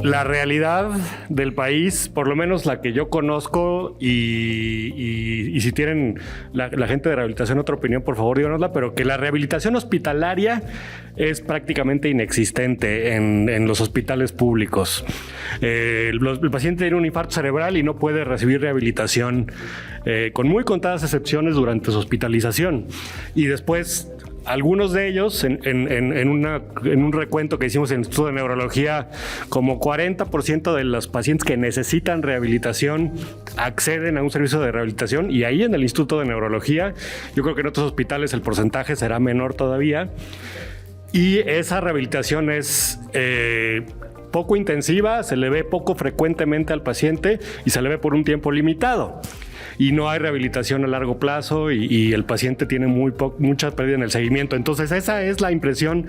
La realidad del país, por lo menos la que yo conozco, y si tienen la gente de rehabilitación otra opinión, por favor díganosla, pero que la rehabilitación hospitalaria es prácticamente inexistente en los hospitales públicos. El paciente tiene un infarto cerebral y no puede recibir rehabilitación, con muy contadas excepciones durante su hospitalización. Y después, algunos de ellos, en un recuento que hicimos en el Instituto de Neurología, como 40% de los pacientes que necesitan rehabilitación acceden a un servicio de rehabilitación, y ahí en el Instituto de Neurología, yo creo que en otros hospitales el porcentaje será menor todavía, y esa rehabilitación es poco intensiva, se le ve poco frecuentemente al paciente y se le ve por un tiempo limitado. Y no hay rehabilitación a largo plazo y el paciente tiene mucha pérdida en el seguimiento. Entonces esa es la impresión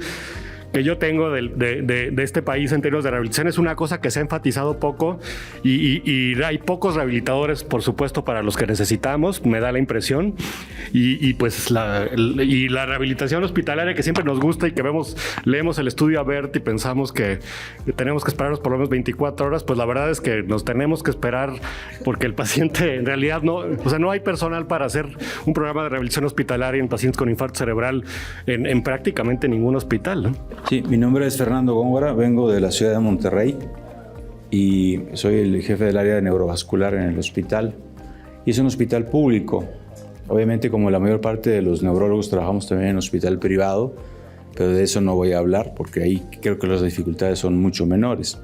que yo tengo de este país en términos de rehabilitación. Es una cosa que se ha enfatizado poco y hay pocos rehabilitadores, por supuesto, para los que necesitamos, me da la impresión. Pues la rehabilitación hospitalaria, que siempre nos gusta y que leemos el estudio ABERT y pensamos que tenemos que esperarnos por lo menos 24 horas, pues la verdad es que nos tenemos que esperar porque el paciente en realidad no hay personal para hacer un programa de rehabilitación hospitalaria en pacientes con infarto cerebral en prácticamente ningún hospital, ¿no? Sí, mi nombre es Fernando Góngora, vengo de la ciudad de Monterrey y soy el jefe del área de neurovascular en el hospital. Y es un hospital público. Obviamente, como la mayor parte de los neurólogos, trabajamos también en hospital privado, pero de eso no voy a hablar porque ahí creo que las dificultades son mucho menores.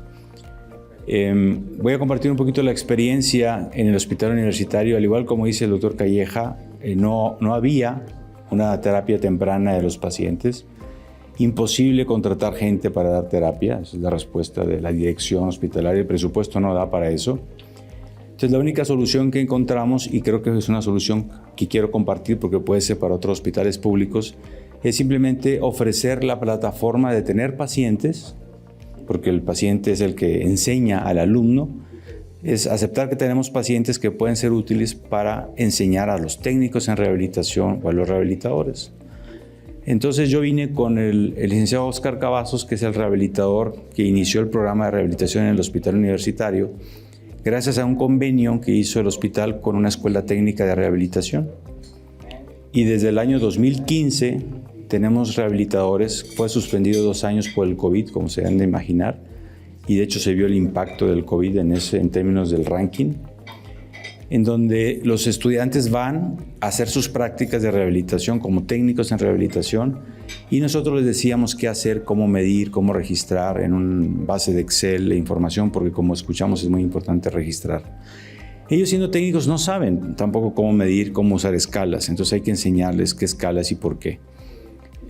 Voy a compartir un poquito la experiencia en el hospital universitario. Al igual como dice el doctor Calleja, no había una terapia temprana de los pacientes. Imposible contratar gente para dar terapia, esa es la respuesta de la dirección hospitalaria, el presupuesto no da para eso. Entonces la única solución que encontramos, y creo que es una solución que quiero compartir porque puede ser para otros hospitales públicos, es simplemente ofrecer la plataforma de tener pacientes, porque el paciente es el que enseña al alumno, es aceptar que tenemos pacientes que pueden ser útiles para enseñar a los técnicos en rehabilitación o a los rehabilitadores. Entonces yo vine con el licenciado Oscar Cavazos, que es el rehabilitador que inició el programa de rehabilitación en el hospital universitario, gracias a un convenio que hizo el hospital con una escuela técnica de rehabilitación. Y desde el año 2015 tenemos rehabilitadores. Fue suspendido 2 años por el COVID, como se han de imaginar, y de hecho se vio el impacto del COVID en términos del ranking, en donde los estudiantes van a hacer sus prácticas de rehabilitación como técnicos en rehabilitación y nosotros les decíamos qué hacer, cómo medir, cómo registrar en una base de Excel la información, porque como escuchamos es muy importante registrar. Ellos, siendo técnicos, no saben tampoco cómo medir, cómo usar escalas, entonces hay que enseñarles qué escalas y por qué.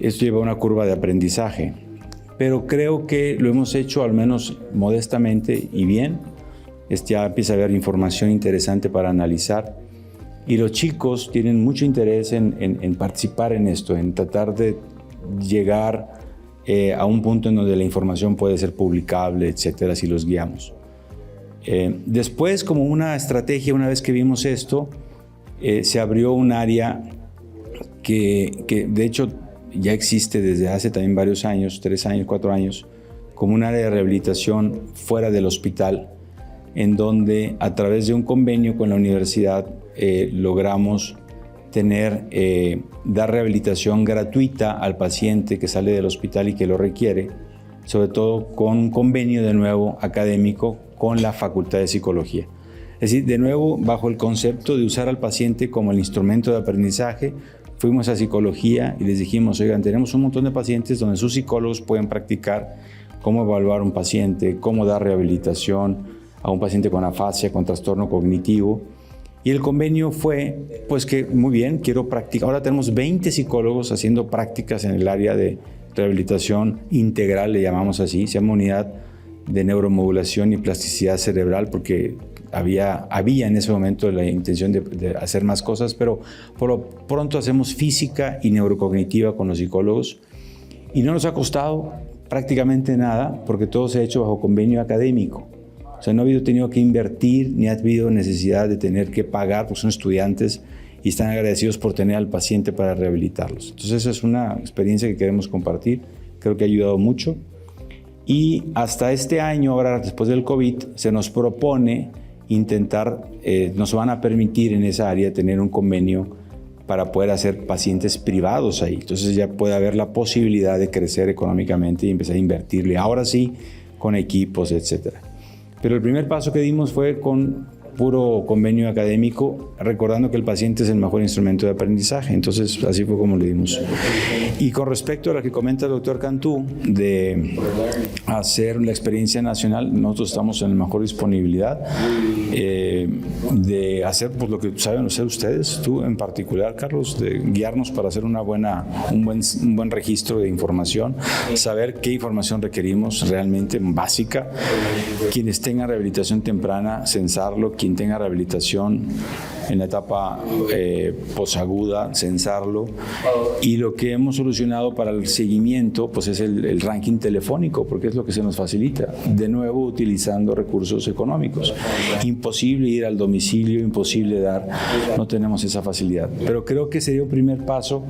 Esto lleva a una curva de aprendizaje, pero creo que lo hemos hecho al menos modestamente y bien. Ya empieza a haber información interesante para analizar y los chicos tienen mucho interés en participar en esto, en tratar de llegar a un punto en donde la información puede ser publicable, etcétera, si los guiamos. Después, como una estrategia, una vez que vimos esto, se abrió un área que de hecho ya existe desde hace también varios años, 3 años, 4 años, como un área de rehabilitación fuera del hospital, en donde a través de un convenio con la universidad logramos dar rehabilitación gratuita al paciente que sale del hospital y que lo requiere, sobre todo con un convenio de nuevo académico con la Facultad de Psicología. Es decir, de nuevo, bajo el concepto de usar al paciente como el instrumento de aprendizaje, fuimos a psicología y les dijimos, oigan, tenemos un montón de pacientes donde sus psicólogos pueden practicar cómo evaluar un paciente, cómo dar rehabilitación a un paciente con afasia, con trastorno cognitivo. Y el convenio fue, pues que muy bien, quiero practicar. Ahora tenemos 20 psicólogos haciendo prácticas en el área de rehabilitación integral, le llamamos así, se llama unidad de neuromodulación y plasticidad cerebral, porque había en ese momento la intención de hacer más cosas, pero por lo pronto hacemos física y neurocognitiva con los psicólogos. Y no nos ha costado prácticamente nada, porque todo se ha hecho bajo convenio académico. O sea, no ha habido tenido que invertir, ni ha habido necesidad de tener que pagar, porque son estudiantes y están agradecidos por tener al paciente para rehabilitarlos. Entonces, esa es una experiencia que queremos compartir. Creo que ha ayudado mucho. Y hasta este año, ahora después del COVID, se nos propone intentar, nos van a permitir en esa área tener un convenio para poder hacer pacientes privados ahí. Entonces ya puede haber la posibilidad de crecer económicamente y empezar a invertirle, ahora sí, con equipos, etc. Pero el primer paso que dimos fue con puro convenio académico, recordando que el paciente es el mejor instrumento de aprendizaje. Entonces, así fue como le dimos. Y con respecto a lo que comenta el doctor Cantú, de hacer la experiencia nacional, nosotros estamos en la mejor disponibilidad de hacer pues, lo que saben hacer ustedes, tú en particular, Carlos, de guiarnos para hacer un buen registro de información, saber qué información requerimos realmente básica, quienes tengan rehabilitación temprana, censarlo, quien tenga rehabilitación en la etapa posaguda, censarlo. Y lo que hemos solucionado para el seguimiento pues es el ranking telefónico, porque es lo que se nos facilita, de nuevo utilizando recursos económicos. Imposible ir al domicilio, imposible dar, no tenemos esa facilidad. Pero creo que sería un primer paso,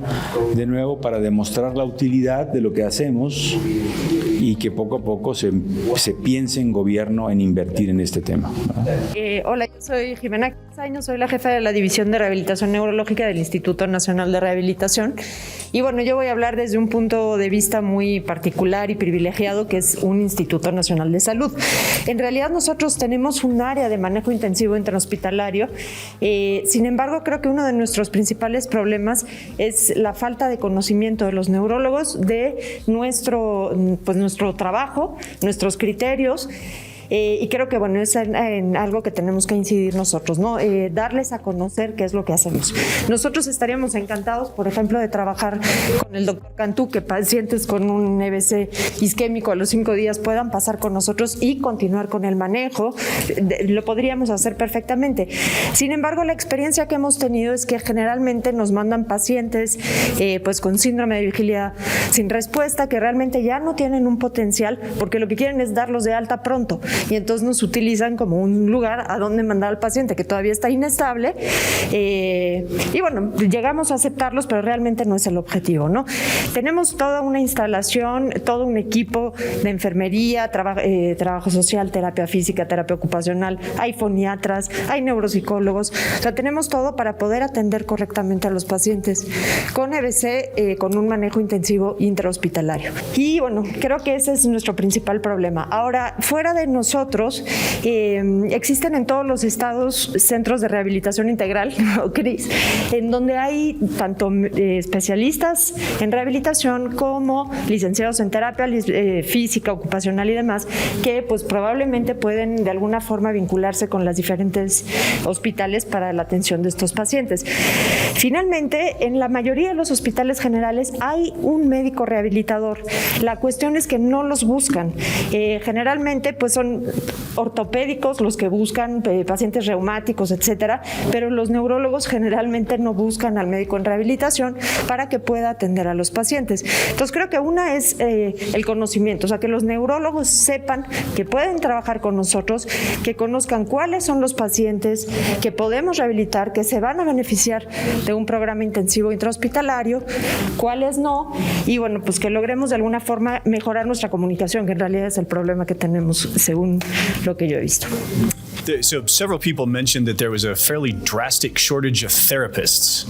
de nuevo, para demostrar la utilidad de lo que hacemos y que poco a poco se piense en gobierno en invertir en este tema. Hola, yo soy Jimena Castaño, soy la jefa de la División de Rehabilitación Neurológica del Instituto Nacional de Rehabilitación. Y bueno, yo voy a hablar desde un punto de vista muy particular y privilegiado, que es un Instituto Nacional de Salud. En realidad nosotros tenemos un área de manejo intensivo intrahospitalario. Sin embargo, creo que uno de nuestros principales problemas es la falta de conocimiento de los neurólogos de nuestro trabajo, nuestros criterios. Y creo que bueno, es en algo que tenemos que incidir nosotros, ¿no? Darles a conocer qué es lo que hacemos. Nosotros estaríamos encantados, por ejemplo, de trabajar con el doctor Cantú, que pacientes con un EBC isquémico a los 5 días puedan pasar con nosotros y continuar con el manejo. Lo podríamos hacer perfectamente. Sin embargo, la experiencia que hemos tenido es que generalmente nos mandan pacientes pues con síndrome de vigilia sin respuesta, que realmente ya no tienen un potencial, porque lo que quieren es darlos de alta pronto. Y entonces nos utilizan como un lugar a donde mandar al paciente que todavía está inestable. Y bueno, llegamos a aceptarlos, pero realmente no es el objetivo, ¿no? Tenemos toda una instalación, todo un equipo de enfermería, trabajo social, terapia física, terapia ocupacional, hay foniatras, hay neuropsicólogos. O sea, tenemos todo para poder atender correctamente a los pacientes con EBC, con un manejo intensivo intrahospitalario. Y bueno, creo que ese es nuestro principal problema. Ahora, fuera de nosotros, existen en todos los estados centros de rehabilitación integral, CRIS, en donde hay tanto especialistas en rehabilitación como licenciados en terapia física, ocupacional y demás, que pues probablemente pueden de alguna forma vincularse con las diferentes hospitales para la atención de estos pacientes. Finalmente, en la mayoría de los hospitales generales hay un médico rehabilitador. La cuestión es que no los buscan. Generalmente pues son ortopédicos los que buscan pacientes reumáticos, etcétera, pero los neurólogos generalmente no buscan al médico en rehabilitación para que pueda atender a los pacientes. Entonces creo que una es el conocimiento, o sea, que los neurólogos sepan que pueden trabajar con nosotros, que conozcan cuáles son los pacientes que podemos rehabilitar, que se van a beneficiar de un programa intensivo intrahospitalario, cuáles no, y bueno, pues que logremos de alguna forma mejorar nuestra comunicación, que en realidad es el problema que tenemos según lo que yo he visto. So several people mentioned that there was a fairly drastic shortage of therapists.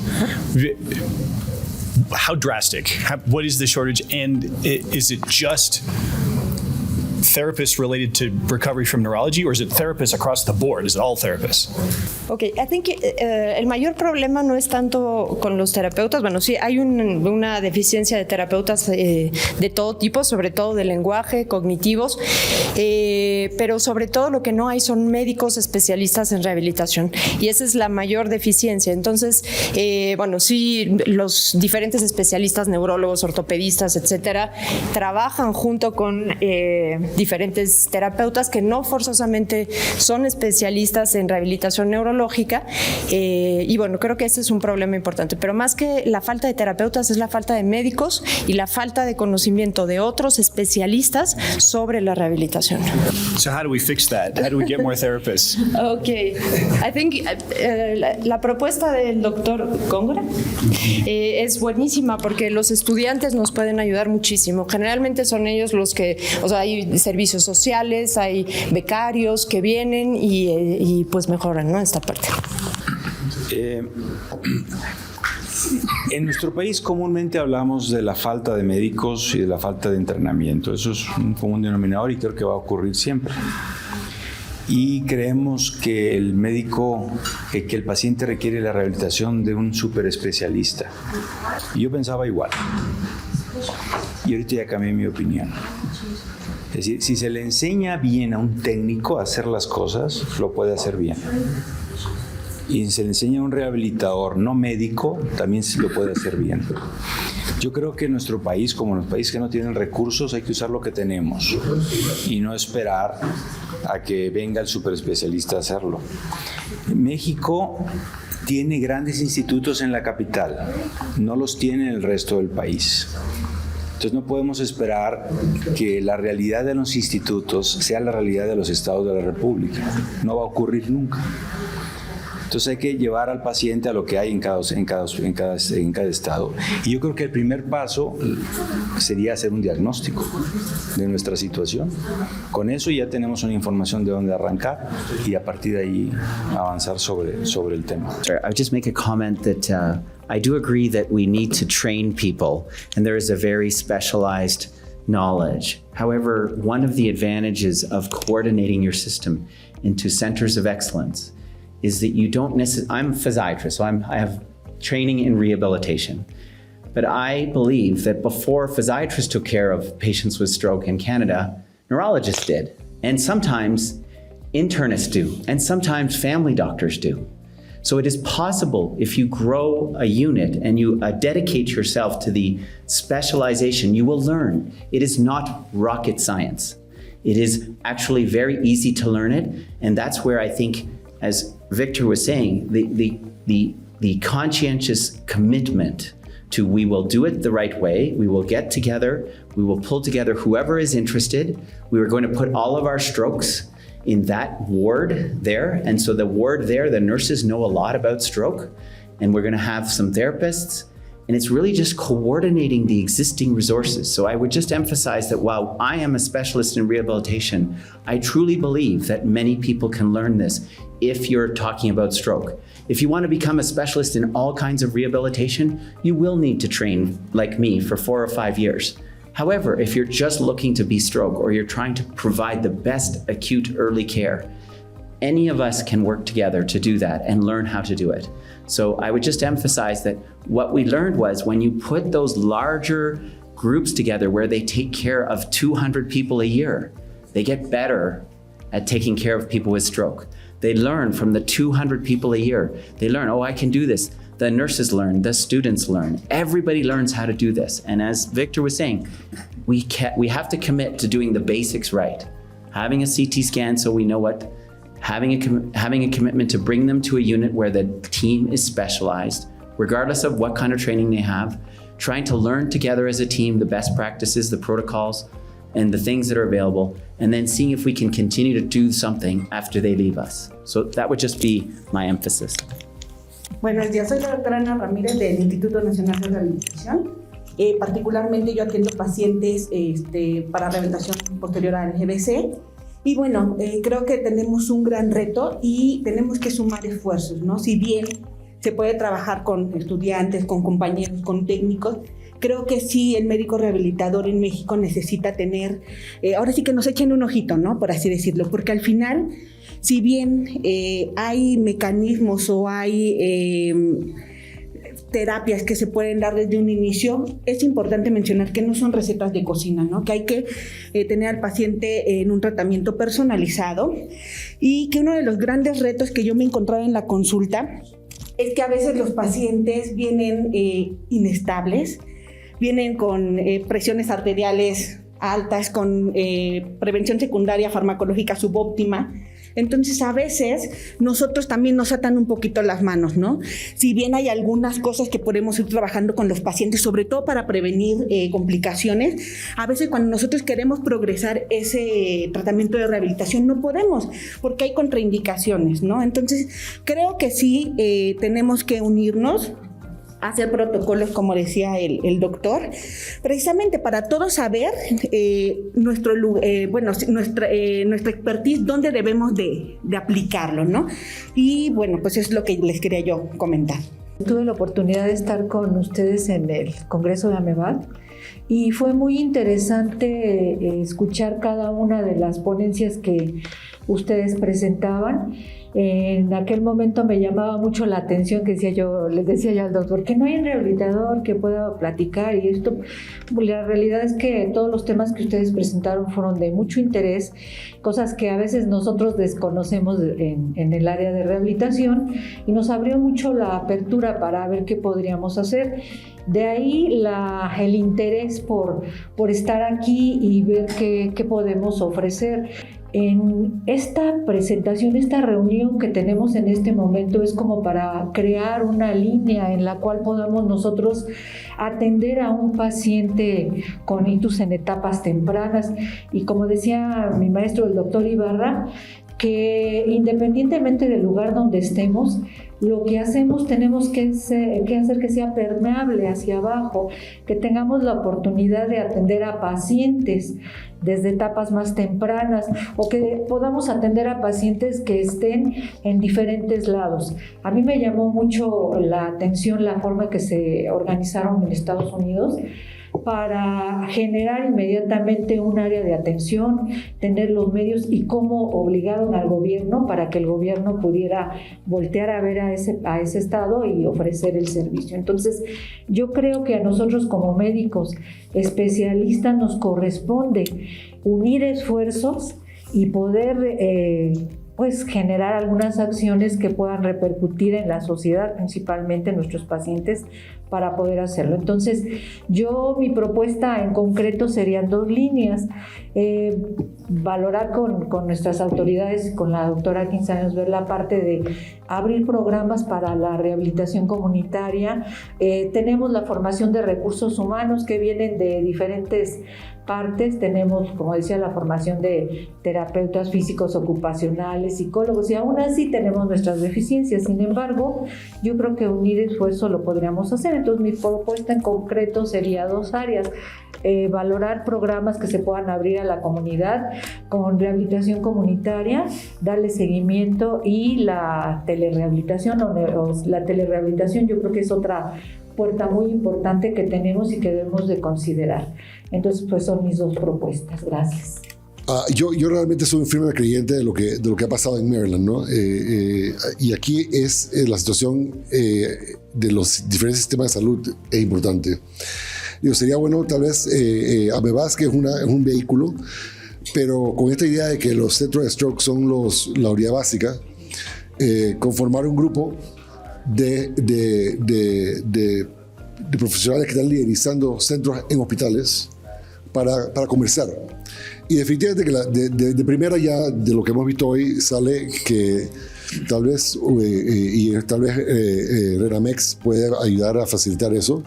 How drastic? What is the shortage? And is it just therapists related to recovery from neurology, or is it therapists across the board? Is it all therapists? Okay, I think el mayor problema no es tanto con los terapeutas. Bueno, sí, hay una deficiencia de terapeutas de todo tipo, sobre todo de lenguaje, cognitivos, pero sobre todo lo que no hay son médicos especialistas en rehabilitación, y esa es la mayor deficiencia. Entonces, bueno, sí, los diferentes especialistas, neurólogos, ortopedistas, etcétera, trabajan junto con diferentes terapeutas que no forzosamente son especialistas en rehabilitación neurológica, y bueno, creo que ese es un problema importante, pero más que la falta de terapeutas es la falta de médicos y la falta de conocimiento de otros especialistas sobre la rehabilitación. So how do we fix that? How do we get more therapists? Okay, I think la propuesta del doctor Góngora es buenísima, porque los estudiantes nos pueden ayudar muchísimo. Generalmente son ellos los que, o sea, hay servicios sociales, hay becarios que vienen y pues mejoran, ¿no?, esta parte. En nuestro país comúnmente hablamos de la falta de médicos y de la falta de entrenamiento. Eso es un común denominador y creo que va a ocurrir siempre. Y creemos que el médico, que el paciente requiere la rehabilitación de un superespecialista. Y yo pensaba igual. Y ahorita ya cambié mi opinión. Es decir, si se le enseña bien a un técnico a hacer las cosas, lo puede hacer bien. Y si se le enseña a un rehabilitador no médico, también se lo puede hacer bien. Yo creo que en nuestro país, como en los países que no tienen recursos, hay que usar lo que tenemos y no esperar a que venga el superespecialista a hacerlo. México tiene grandes institutos en la capital, no los tiene en el resto del país. Entonces no podemos esperar que la realidad de los institutos sea la realidad de los estados de la República. No va a ocurrir nunca. Entonces hay que llevar al paciente a lo que hay en cada estado. Y yo creo que el primer paso sería hacer un diagnóstico de nuestra situación. Con eso ya tenemos una información de dónde arrancar y a partir de ahí avanzar sobre el tema. I would just make a comment that I do agree that we need to train people, and there is a very specialized knowledge. However, one of the advantages of coordinating your system into centers of excellence is that you don't necessarily, I'm a physiatrist, so I have training in rehabilitation. But I believe that before physiatrists took care of patients with stroke in Canada, neurologists did. And sometimes internists do, and sometimes family doctors do. So it is possible if you grow a unit and you dedicate yourself to the specialization, you will learn. It is not rocket science. It is actually very easy to learn it. And that's where I think, as Victor was saying, the conscientious commitment to we will do it the right way, we will get together, we will pull together whoever is interested. We are going to put all of our strokes in that ward there. And so the ward there, the nurses know a lot about stroke, and we're going to have some therapists. And it's really just coordinating the existing resources. So I would just emphasize that while I am a specialist in rehabilitation, I truly believe that many people can learn this if you're talking about stroke. If you want to become a specialist in all kinds of rehabilitation, you will need to train like me for 4 or 5 years. However, if you're just looking to be stroke or you're trying to provide the best acute early care, any of us can work together to do that and learn how to do it. So I would just emphasize that what we learned was when you put those larger groups together where they take care of 200 people a year, they get better at taking care of people with stroke. They learn from the 200 people a year. They learn, oh, I can do this. The nurses learn, the students learn. Everybody learns how to do this. And as Victor was saying, we have to commit to doing the basics right. Having a CT scan so we know what, having a commitment to bring them to a unit where the team is specialized, regardless of what kind of training they have, trying to learn together as a team the best practices, the protocols, and the things that are available, and then seeing if we can continue to do something after they leave us. So that would just be my emphasis. Buenos días, soy la doctora Ana Ramírez del Instituto Nacional de Rehabilitación. Particularmente yo atiendo pacientes para rehabilitación posterior al GBC. Y bueno, creo que tenemos un gran reto y tenemos que sumar esfuerzos, ¿no? Si bien se puede trabajar con estudiantes, con compañeros, con técnicos, creo que sí el médico rehabilitador en México necesita tener, ahora sí que nos echen un ojito, ¿no? Por así decirlo, porque al final, si bien hay mecanismos o hay terapias que se pueden dar desde un inicio, es importante mencionar que no son recetas de cocina, ¿no? Que hay que tener al paciente en un tratamiento personalizado y que uno de los grandes retos que yo me he encontrado en la consulta es que a veces los pacientes vienen inestables, vienen con presiones arteriales altas, con prevención secundaria farmacológica subóptima. Entonces, a veces, nosotros también nos atan un poquito las manos, ¿no? Si bien hay algunas cosas que podemos ir trabajando con los pacientes, sobre todo para prevenir complicaciones, a veces cuando nosotros queremos progresar ese tratamiento de rehabilitación no podemos, porque hay contraindicaciones, ¿no? Entonces, creo que sí tenemos que unirnos hacer protocolos, como decía el doctor, precisamente para todos saber nuestra expertise, dónde debemos de aplicarlo, ¿no? Y bueno, pues es lo que les quería yo comentar. Tuve la oportunidad de estar con ustedes en el Congreso de AMEVAL y fue muy interesante escuchar cada una de las ponencias que ustedes presentaban. En aquel momento me llamaba mucho la atención que les decía yo al doctor que no hay un rehabilitador que pueda platicar, y esto, la realidad es que todos los temas que ustedes presentaron fueron de mucho interés, cosas que a veces nosotros desconocemos en el área de rehabilitación, y nos abrió mucho la apertura para ver qué podríamos hacer. De ahí el interés por estar aquí y ver qué podemos ofrecer. En esta presentación, esta reunión que tenemos en este momento es como para crear una línea en la cual podamos nosotros atender a un paciente con ictus en etapas tempranas. Y como decía mi maestro, el doctor Ibarra, que independientemente del lugar donde estemos, lo que hacemos tenemos que hacer que sea permeable hacia abajo, que tengamos la oportunidad de atender a pacientes desde etapas más tempranas, o que podamos atender a pacientes que estén en diferentes lados. A mí me llamó mucho la atención la forma que se organizaron en Estados Unidos para generar inmediatamente un área de atención, tener los medios, y cómo obligaron al gobierno para que el gobierno pudiera voltear a ver a ese estado y ofrecer el servicio. Entonces, yo creo que a nosotros como médicos especialistas nos corresponde unir esfuerzos y poder generar algunas acciones que puedan repercutir en la sociedad, principalmente en nuestros pacientes, para poder hacerlo. Entonces, mi propuesta en concreto serían 2 líneas. Valorar con nuestras autoridades, con la doctora Quinzaños, ver la parte de abrir programas para la rehabilitación comunitaria. Tenemos la formación de recursos humanos que vienen de diferentes partes. Tenemos, como decía, la formación de terapeutas físicos ocupacionales, psicólogos, y aún así tenemos nuestras deficiencias. Sin embargo, yo creo que unir esfuerzo lo podríamos hacer. Entonces, mi propuesta en concreto sería 2 áreas. Valorar programas que se puedan abrir a la comunidad con rehabilitación comunitaria, darle seguimiento, y la telerehabilitación la telerehabilitación yo creo que es otra puerta muy importante que tenemos y que debemos de considerar. Entonces, pues son mis 2 propuestas. Gracias. Yo realmente soy un firme creyente de lo que ha pasado en Maryland, ¿no? Y aquí es la situación de los diferentes sistemas de salud es importante. Sería bueno tal vez AMEVAS, que es un vehículo, pero con esta idea de que los centros de stroke son la unidad básica, conformar un grupo de profesionales que están liderizando centros en hospitales para conversar. Y definitivamente que de primera, ya de lo que hemos visto hoy, sale que tal vez RENAMEX puede ayudar a facilitar eso,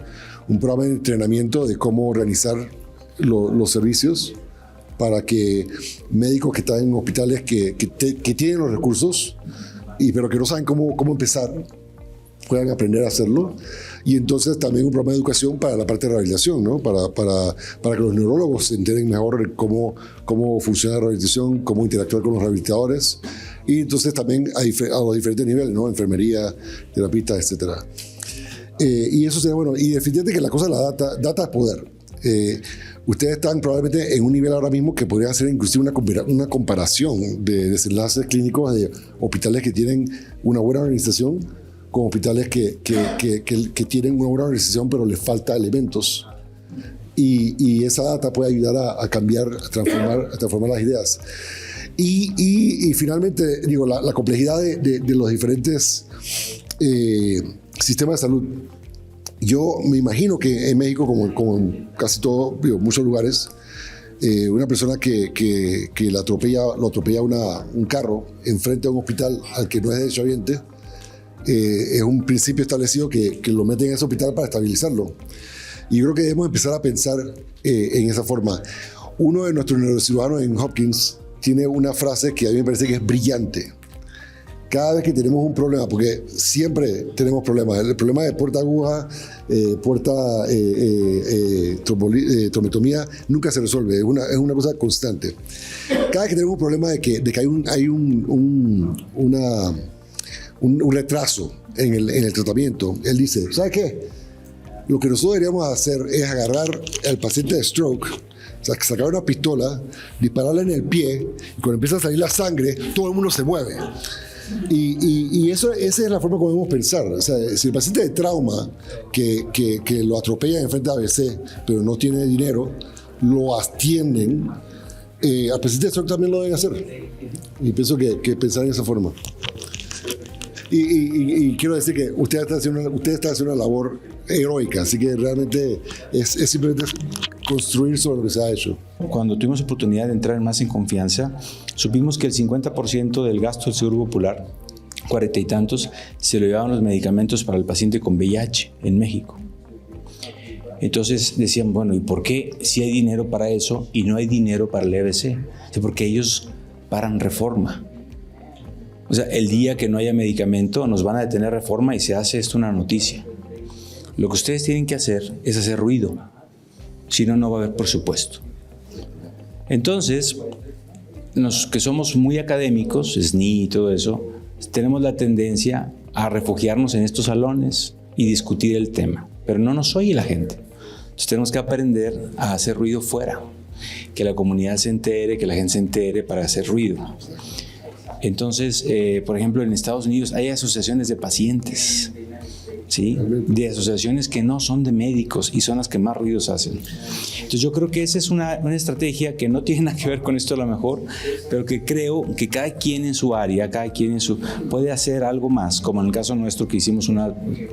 un programa de entrenamiento de cómo organizar los servicios para que médicos que están en hospitales que tienen los recursos, pero que no saben cómo empezar, puedan aprender a hacerlo. Y entonces también un programa de educación para la parte de rehabilitación, ¿no? Para que los neurólogos entiendan mejor cómo funciona la rehabilitación, cómo interactuar con los rehabilitadores. Y entonces también a los diferentes niveles, ¿no? Enfermería, terapistas, etc. Y eso sería bueno. Y definitivamente que la cosa de la data es poder. Ustedes están probablemente en un nivel ahora mismo que podría hacer inclusive una comparación de desenlaces clínicos de hospitales que tienen una buena organización con hospitales que tienen una buena organización pero les falta elementos, y esa data puede ayudar a cambiar, a transformar las ideas. Y finalmente, digo, la complejidad de los diferentes sistemas de salud. Yo me imagino que en México, como en casi todo, muchos lugares, una persona que lo atropella un carro enfrente a un hospital al que no es derechohabiente, es un principio establecido que lo meten en ese hospital para estabilizarlo. Y yo creo que debemos empezar a pensar en esa forma. Uno de nuestros neurocirujanos en Hopkins tiene una frase que a mí me parece que es brillante. cada vez que tenemos un problema, porque siempre tenemos problemas, el problema de puerta aguja, puerta trombotomía, nunca se resuelve, es una cosa constante. Cada vez que tenemos un problema de que hay un retraso en el tratamiento, él dice, ¿sabes qué? Lo que nosotros deberíamos hacer es agarrar al paciente de stroke, sacar una pistola, dispararle en el pie, y cuando empieza a salir la sangre, todo el mundo se mueve. Y esa es la forma como debemos pensar. O sea, si el paciente de trauma que lo atropellan en frente de ABC, pero no tiene dinero, lo atienden, al paciente de stroke también lo deben hacer. Y pienso que pensar en esa forma. Y quiero decir que usted está haciendo una labor heroica, así que realmente es simplemente construir sobre lo que se ha hecho. Cuando tuvimos oportunidad de entrar más en confianza, supimos que el 50% del gasto del Seguro Popular, 40 y tantos, se lo llevaban los medicamentos para el paciente con VIH en México. Entonces decían, bueno, ¿y por qué si hay dinero para eso y no hay dinero para el EBC? Porque ellos paran reforma. O sea, el día que no haya medicamento nos van a detener reforma y se hace esto una noticia. Lo que ustedes tienen que hacer es hacer ruido, si no, no va a haber presupuesto. Entonces, los que somos muy académicos, SNI y todo eso, tenemos la tendencia a refugiarnos en estos salones y discutir el tema, pero no nos oye la gente. Entonces tenemos que aprender a hacer ruido fuera, que la comunidad se entere, que la gente se entere para hacer ruido. Entonces, por ejemplo, en Estados Unidos hay asociaciones de pacientes, ¿sí? De asociaciones que no son de médicos y son las que más ruidos hacen. Entonces yo creo que esa es una estrategia que no tiene nada que ver con esto a lo mejor, pero que creo que cada quien en su área, cada quien puede hacer algo más, como en el caso nuestro que hicimos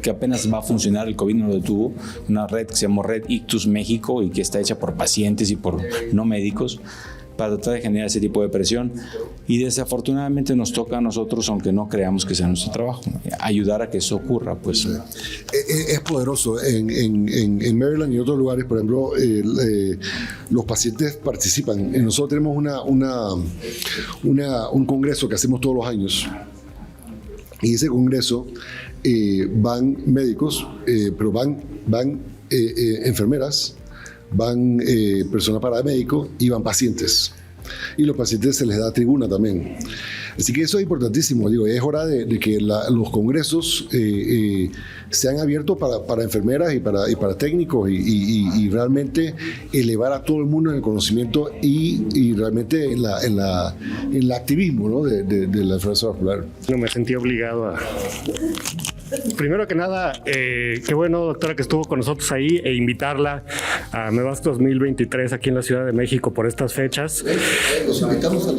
que apenas va a funcionar, el COVID no lo detuvo, una red que se llama Red Ictus México y que está hecha por pacientes y por no médicos, para tratar de generar ese tipo de presión. Y desafortunadamente nos toca a nosotros, aunque no creamos que sea nuestro trabajo, ayudar a que eso ocurra. Pues. Es poderoso. En Maryland y otros lugares, por ejemplo, los pacientes participan. Nosotros tenemos un congreso que hacemos todos los años. Y ese congreso van médicos, pero van enfermeras, van personal paramédico y van pacientes. Y los pacientes se les da tribuna también. Así que eso es importantísimo. Digo, es hora de que los congresos sean abiertos para enfermeras y para técnicos y realmente elevar a todo el mundo en el conocimiento y realmente en el activismo, ¿no? de la enfermedad vascular. No me sentí obligado a... Primero que nada, qué bueno, doctora, que estuvo con nosotros ahí e invitarla a MEVASC 2023 aquí en la Ciudad de México por estas fechas. Los invitamos a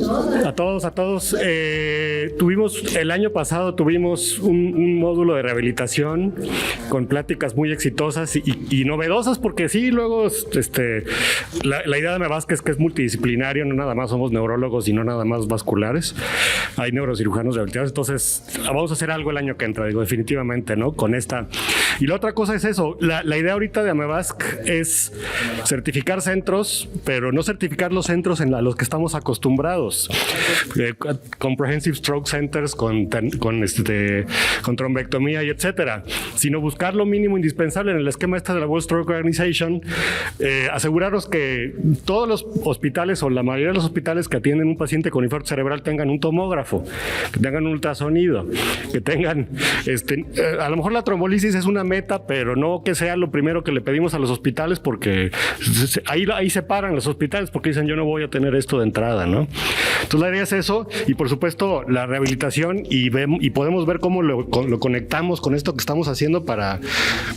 todos. A todos. El año pasado tuvimos un módulo de rehabilitación con pláticas muy exitosas y novedosas, porque sí, luego la idea de MEVASC es que es multidisciplinario, no nada más somos neurólogos y no nada más vasculares. Hay neurocirujanos rehabilitados, entonces vamos a hacer algo el año que entra, digo, definitivamente, ¿no? Con esta. Y la otra cosa es eso, la idea ahorita de MEVASC es certificar centros, pero no certificar los centros a los que estamos acostumbrados. Comprehensive Stroke Centers con trombectomía y etcétera, sino buscar lo mínimo indispensable en el esquema de la World Stroke Organization, asegurarnos que todos los hospitales o la mayoría de los hospitales que atienden un paciente con infarto cerebral tengan un tomógrafo, que tengan un ultrasonido, que tengan, a lo mejor la trombolisis es una meta, pero no que sea lo primero que le pedimos a los hospitales, porque ahí se paran los hospitales porque dicen yo no voy a tener esto de entrada, ¿no? Entonces la idea es eso, y por supuesto la rehabilitación, y podemos ver cómo lo conectamos con esto que estamos haciendo para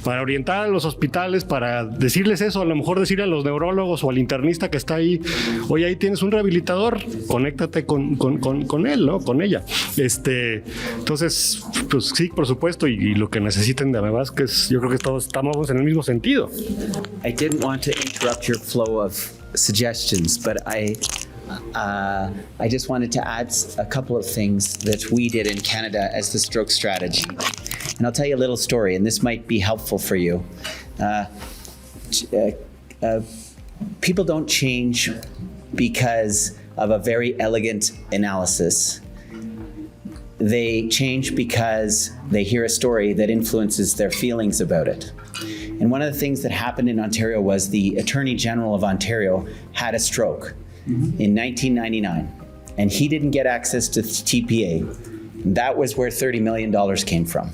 orientar a los hospitales, para decirles eso, a lo mejor decirle a los neurólogos o al internista que está ahí, oye, ahí tienes un rehabilitador, conéctate con él, ¿no? Con ella. Entonces, pues sí, por supuesto, y lo que necesiten de MEVASC, yo creo que todos estamos en el mismo sentido. I didn't want to interrupt your flow of suggestions, but I just wanted to add a couple of things that we did in Canada as the stroke strategy. And I'll tell you a little story, and this might be helpful for you. People don't change because of a very elegant analysis. they change because they hear a story that influences their feelings about it. And one of the things that happened in Ontario was the Attorney General of Ontario had a stroke in 1999, and he didn't get access to TPA. That was where $30 million came from.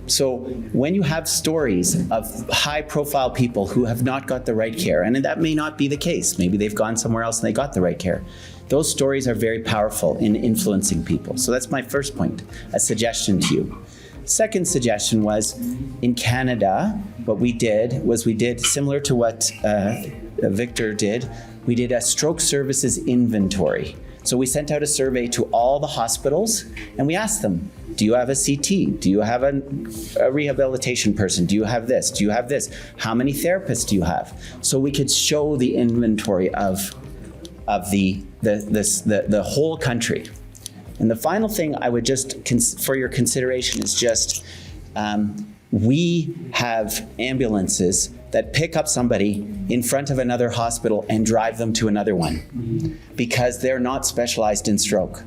So when you have stories of high-profile people who have not got the right care, and that may not be the case, maybe they've gone somewhere else and they got the right care, those stories are very powerful in influencing people. So that's my first point, a suggestion to you. Second suggestion was, in Canada, what we did was we did similar to what Victor did, we did a stroke services inventory. So we sent out a survey to all the hospitals and we asked them, do you have a CT? Do you have a rehabilitation person? Do you have this? Do you have this? How many therapists do you have? So we could show the inventory of the whole country. And the final thing I would just, for your consideration, is just we have ambulances that pick up somebody in front of another hospital and drive them to another one because they're not specialized in stroke.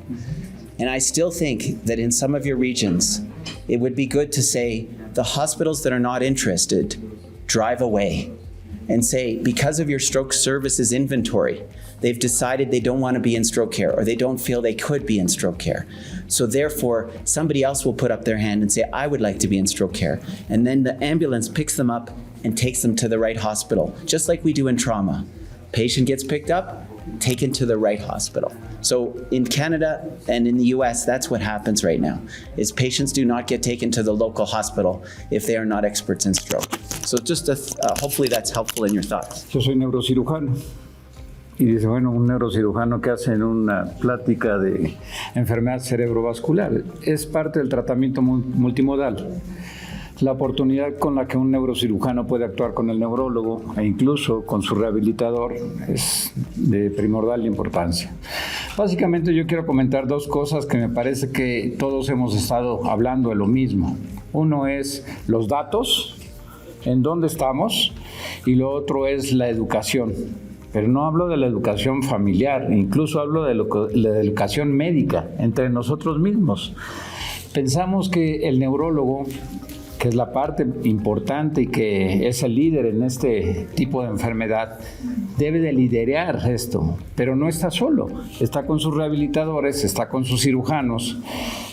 And I still think that in some of your regions, it would be good to say the hospitals that are not interested, drive away and say, because of your stroke services inventory, they've decided they don't want to be in stroke care or they don't feel they could be in stroke care. So therefore, somebody else will put up their hand and say, I would like to be in stroke care. And then the ambulance picks them up and takes them to the right hospital, just like we do in trauma. Patient gets picked up, taken to the right hospital. So in Canada and in the US, that's what happens right now, is patients do not get taken to the local hospital if they are not experts in stroke. So just hopefully that's helpful in your thoughts. Yo soy neurocirujano. Y dice, bueno, un neurocirujano que hace en una plática de enfermedad cerebrovascular es parte del tratamiento multimodal. La oportunidad con la que un neurocirujano puede actuar con el neurólogo e incluso con su rehabilitador es de primordial importancia. Básicamente yo quiero comentar dos cosas que me parece que todos hemos estado hablando de lo mismo. Uno es los datos, en dónde estamos, y lo otro es la educación. Pero no hablo de la educación familiar, incluso hablo de la educación médica entre nosotros mismos. Pensamos que el neurólogo, que es la parte importante y que es el líder en este tipo de enfermedad, debe de liderar esto, pero no está solo, está con sus rehabilitadores, está con sus cirujanos,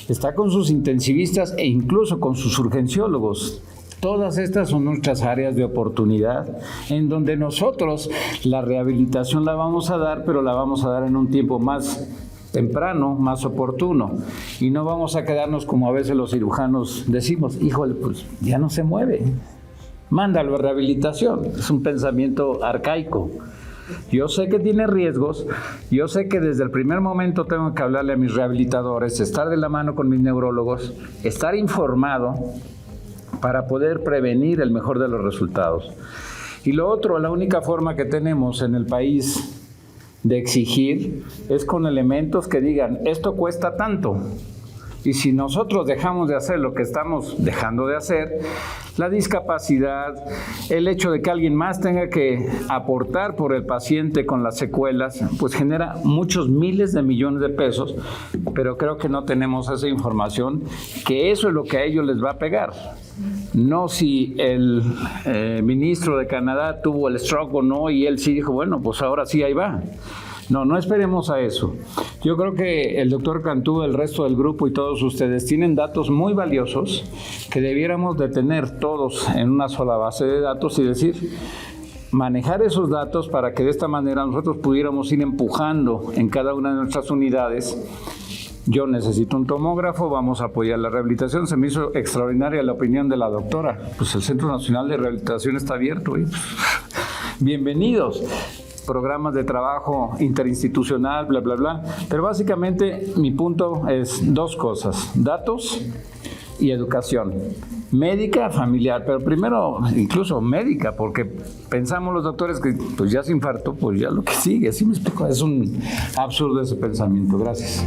está con sus intensivistas e incluso con sus urgenciólogos. Todas estas son nuestras áreas de oportunidad en donde nosotros la rehabilitación la vamos a dar, pero la vamos a dar en un tiempo más temprano, más oportuno, y no vamos a quedarnos como a veces los cirujanos decimos, híjole, pues ya no se mueve, mándalo a rehabilitación. Es un pensamiento arcaico. Yo sé que tiene riesgos, yo sé que desde el primer momento tengo que hablarle a mis rehabilitadores, estar de la mano con mis neurólogos, estar informado para poder prevenir el mejor de los resultados. Y lo otro, la única forma que tenemos en el país de exigir es con elementos que digan, esto cuesta tanto. Y si nosotros dejamos de hacer lo que estamos dejando de hacer, la discapacidad, el hecho de que alguien más tenga que aportar por el paciente con las secuelas, pues genera muchos miles de millones de pesos, pero creo que no tenemos esa información, que eso es lo que a ellos les va a pegar. No si el ministro de Canadá tuvo el stroke o no, y él sí dijo, bueno, pues ahora sí, ahí va. No esperemos a eso. Yo creo que el doctor Cantú, el resto del grupo y todos ustedes tienen datos muy valiosos que debiéramos de tener todos en una sola base de datos y decir, manejar esos datos para que de esta manera nosotros pudiéramos ir empujando en cada una de nuestras unidades. Yo necesito un tomógrafo, vamos a apoyar la rehabilitación. Se me hizo extraordinaria la opinión de la doctora. Pues el Centro Nacional de Rehabilitación está abierto. Y bienvenidos. Programas de trabajo interinstitucional, bla, bla, bla. Pero básicamente mi punto es dos cosas, datos y educación. Médica, familiar, pero primero incluso médica, porque pensamos los doctores que pues ya se infartó, pues ya lo que sigue, ¿sí me explico? Es un absurdo ese pensamiento. Gracias.